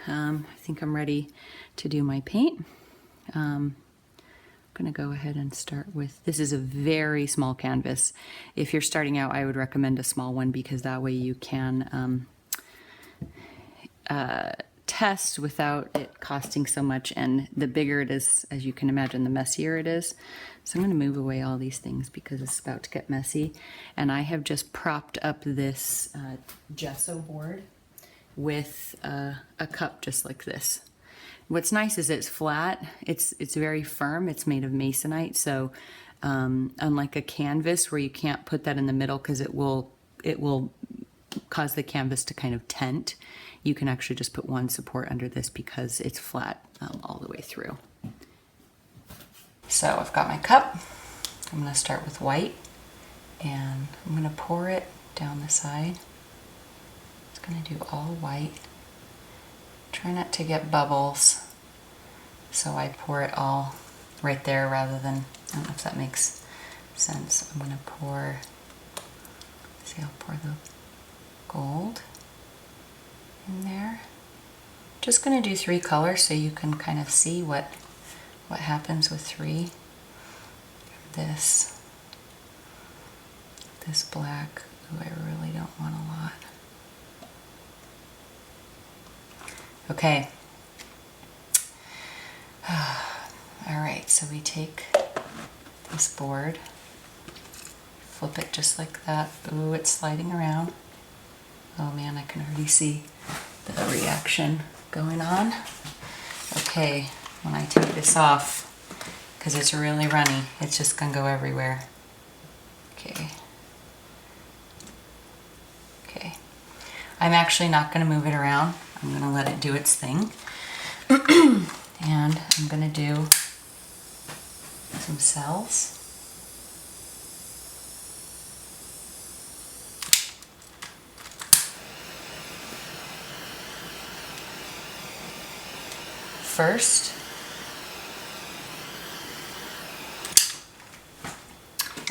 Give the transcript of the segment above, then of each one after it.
I think I'm ready to do my paint. I'm gonna go ahead and start with, this is a very small canvas. If you're starting out, I would recommend a small one because that way you can test without it costing so much, and the bigger it is, as you can imagine, the messier it is. So I'm going to move away all these things because it's about to get messy. And I have just propped up this gesso board with a cup just like this. What's nice is it's flat, it's very firm, it's made of masonite, so unlike a canvas where you can't put that in the middle because it will cause the canvas to kind of tent, you can actually just put one support under this because it's flat all the way through. So I've got my cup. I'm going to start with white and I'm going to pour it down the side. It's going to do all white. Try not to get bubbles, so I pour it all right there rather than, I don't know if that makes sense. I'm going to pour, see, I'll pour the gold in there. Just going to do 3 colors so you can kind of see what happens with 3. This black, ooh, I really don't want a lot. Okay. All right, so we take this board, flip it just like that. Ooh, it's sliding around. Oh man, I can already see the reaction going on. Okay, when I take this off, because it's really runny, it's just gonna go everywhere. Okay. Okay. I'm actually not gonna move it around. I'm gonna let it do its thing. And I'm gonna do some cells. First,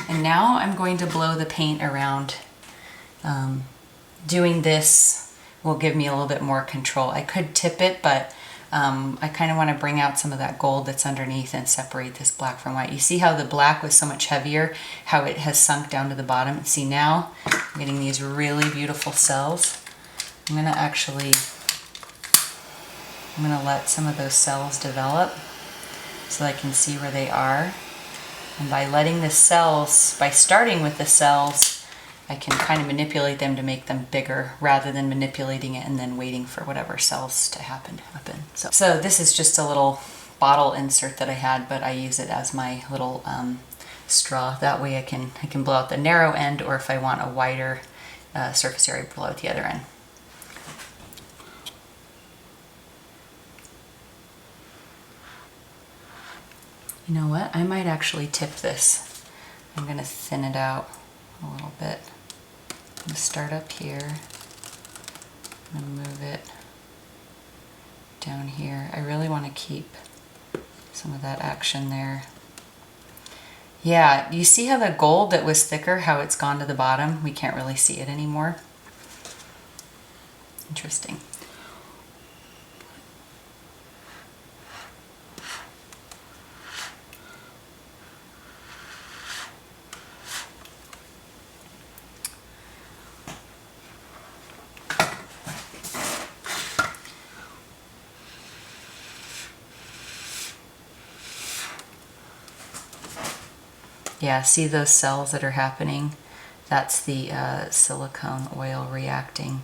and now I'm going to blow the paint around. Doing this will give me a little bit more control. I could tip it, but I kind of want to bring out some of that gold that's underneath and separate this black from white. You see how the black was so much heavier, how it has sunk down to the bottom? See, now I'm getting these really beautiful cells. I'm going to let some of those cells develop so I can see where they are. And by letting the cells, by starting with the cells, I can kind of manipulate them to make them bigger rather than manipulating it and then waiting for whatever cells to happen. So this is just a little bottle insert that I had, but I use it as my little straw. That way I can blow out the narrow end, or if I want a wider surface area, blow out the other end. You know what? I might actually tip this. I'm going to thin it out a little bit. I'm going to start up here. I'm going to move it down here. I really want to keep some of that action there. Yeah, you see how the gold that was thicker, how it's gone to the bottom? We can't really see it anymore. Interesting. Yeah, see those cells that are happening? That's the silicone oil reacting.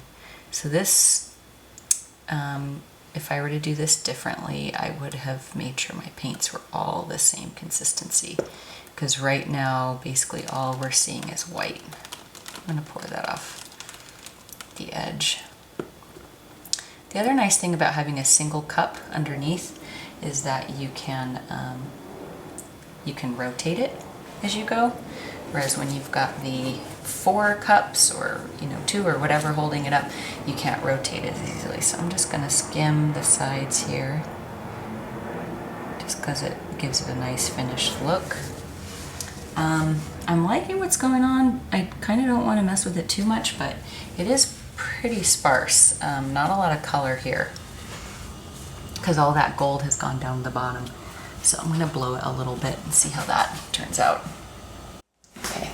So this, if I were to do this differently, I would have made sure my paints were all the same consistency. Because right now, basically all we're seeing is white. I'm going to pour that off the edge. The other nice thing about having a single cup underneath is that you can rotate it as you go, whereas when you've got the 4 cups or 2 or whatever holding it up, you can't rotate it as easily. So I'm just going to skim the sides here just because it gives it a nice finished look. I'm liking what's going on. I kind of don't want to mess with it too much, but it is pretty sparse. Not a lot of color here. because all that gold has gone down the bottom. So I'm going to blow it a little bit and see how that turns out. Okay.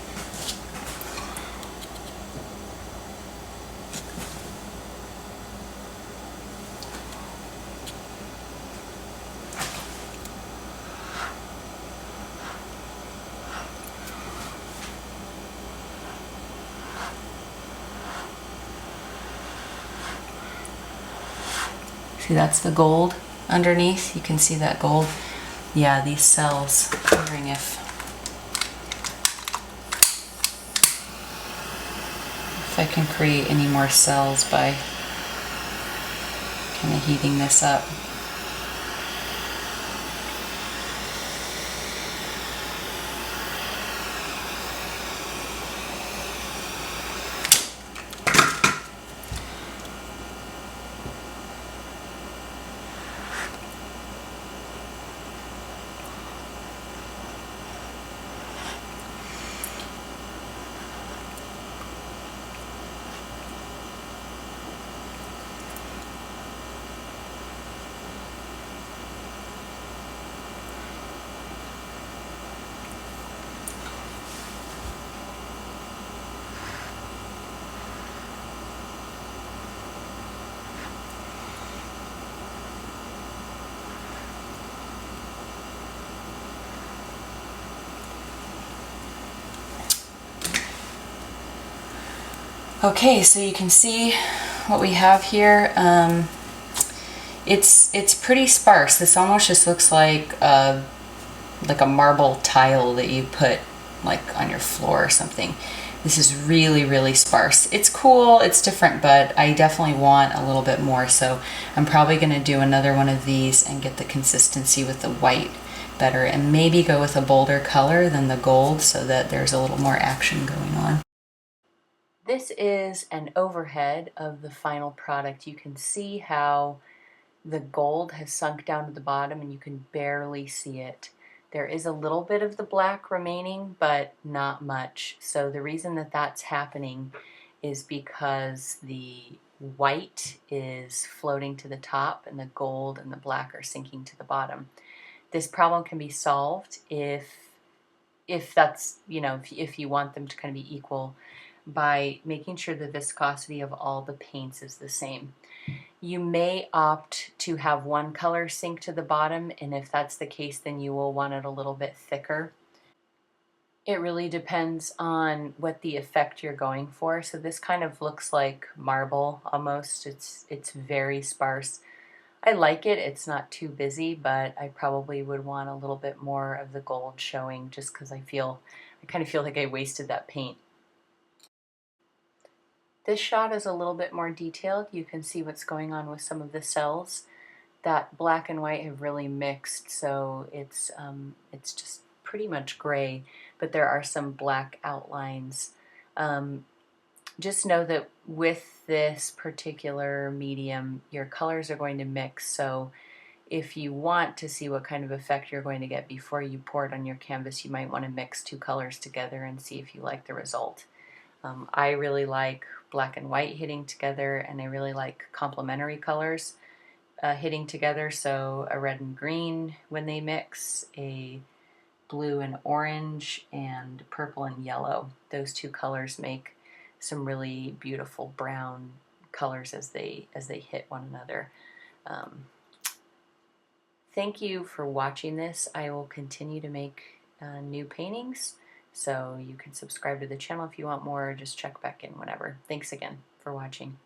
See, that's the gold underneath. You can see that gold. Yeah, these cells. I'm wondering if I can create any more cells by kind of heating this up. Okay, so you can see what we have here. It's pretty sparse. This almost just looks like a marble tile that you put like on your floor or something. This is really, really sparse. It's cool, it's different, but I definitely want a little bit more, so I'm probably going to do another one of these and get the consistency with the white better, and maybe go with a bolder color than the gold so that there's a little more action going on. This is an overhead of the final product. You can see how the gold has sunk down to the bottom and you can barely see it. There is a little bit of the black remaining, but not much. So the reason that that's happening is because the white is floating to the top and the gold and the black are sinking to the bottom. This problem can be solved if that's, if you want them to kind of be equal, by making sure the viscosity of all the paints is the same. You may opt to have one color sink to the bottom, and if that's the case, then you will want it a little bit thicker. It really depends on what the effect you're going for. So this kind of looks like marble almost. It's very sparse. I like it. It's not too busy, but I probably would want a little bit more of the gold showing, just because I kind of feel like I wasted that paint. This shot is a little bit more detailed. You can see what's going on with some of the cells. That black and white have really mixed, so it's just pretty much gray, but there are some black outlines. Just know that with this particular medium, your colors are going to mix, so if you want to see what kind of effect you're going to get before you pour it on your canvas, you might want to mix two colors together and see if you like the result. I really like black and white hitting together, and I really like complementary colors hitting together, so a red and green when they mix, a blue and orange, and purple and yellow. Those two colors make some really beautiful brown colors as they hit one another. Thank you for watching this. I will continue to make new paintings, so you can subscribe to the channel if you want more, or just check back in whenever. Thanks again for watching.